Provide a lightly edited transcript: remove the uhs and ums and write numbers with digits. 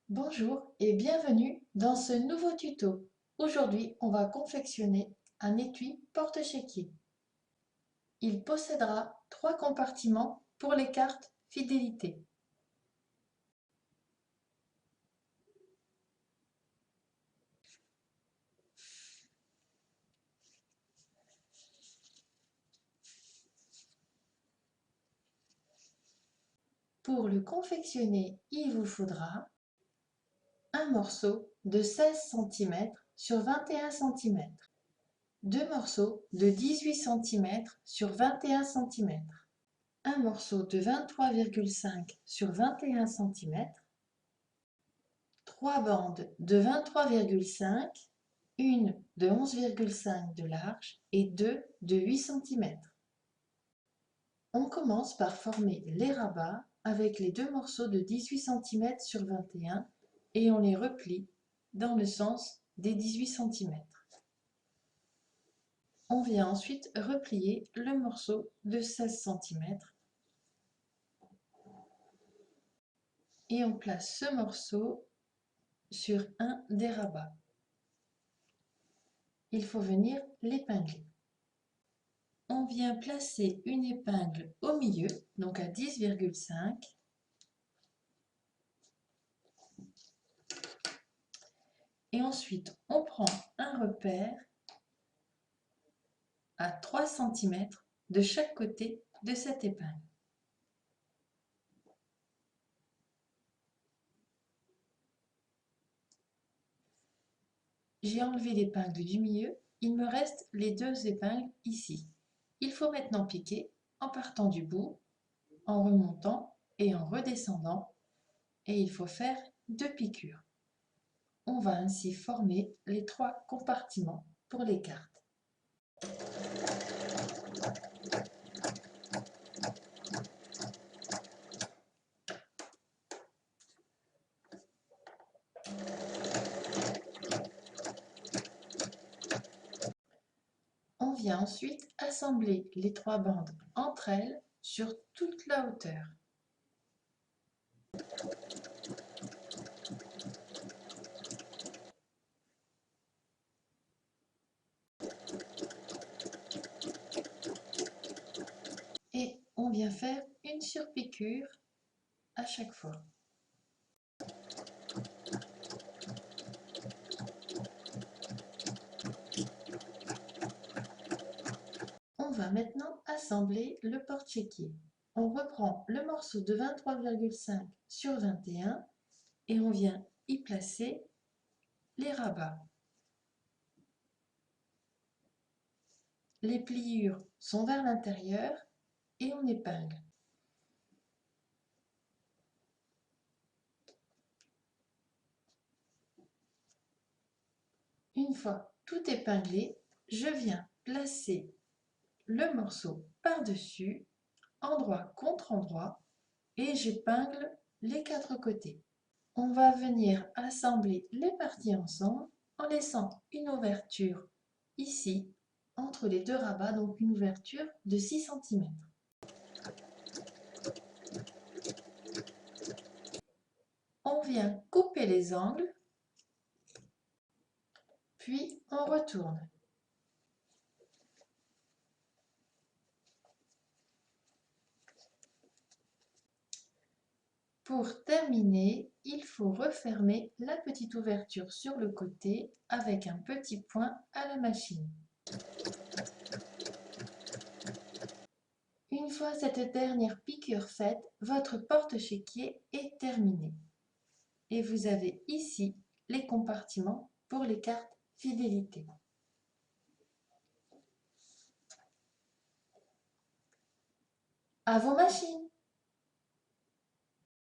Bonjour et bienvenue dans ce nouveau tuto. Aujourd'hui, on va confectionner un étui porte-chéquier. Il possédera 3 compartiments pour les cartes fidélité. Pour le confectionner, il vous faudra un morceau de 16 cm sur 21 cm, deux morceaux de 18 cm sur 21 cm, un morceau de 23,5 sur 21 cm, 3 bandes de 23,5, une de 11,5 de large et deux de 8 cm. On commence par former les rabats avec les deux morceaux de 18 cm sur 21 et on les replie dans le sens des 18 cm. On vient ensuite replier le morceau de 16 cm et on place ce morceau sur un des rabats. Il faut venir l'épingler. On vient placer une épingle au milieu, donc à 10,5. Et ensuite, on prend un repère à 3 cm de chaque côté de cette épingle. J'ai enlevé l'épingle du milieu, il me reste les deux épingles ici. Il faut maintenant piquer en partant du bout, en remontant et en redescendant, et il faut faire 2 piqûres. On va ainsi former les 3 compartiments pour les cartes. On vient ensuite assembler les 3 bandes entre elles sur toute la hauteur. Et on vient faire une surpiqûre à chaque fois. On va maintenant assembler le porte-chéquier. On reprend le morceau de 23,5 sur 21 et on vient y placer les rabats. Les pliures sont vers l'intérieur et on épingle. Une fois tout épinglé, je viens placer le morceau par-dessus, endroit contre endroit, et j'épingle les 4 côtés. On va venir assembler les parties ensemble en laissant une ouverture ici, entre les deux rabats, donc une ouverture de 6 cm. On vient couper les angles, puis on retourne. Pour terminer, il faut refermer la petite ouverture sur le côté avec un petit point à la machine. Une fois cette dernière piqûre faite, votre porte-chéquier est terminé. Et vous avez ici les compartiments pour les cartes fidélité. À vos machines!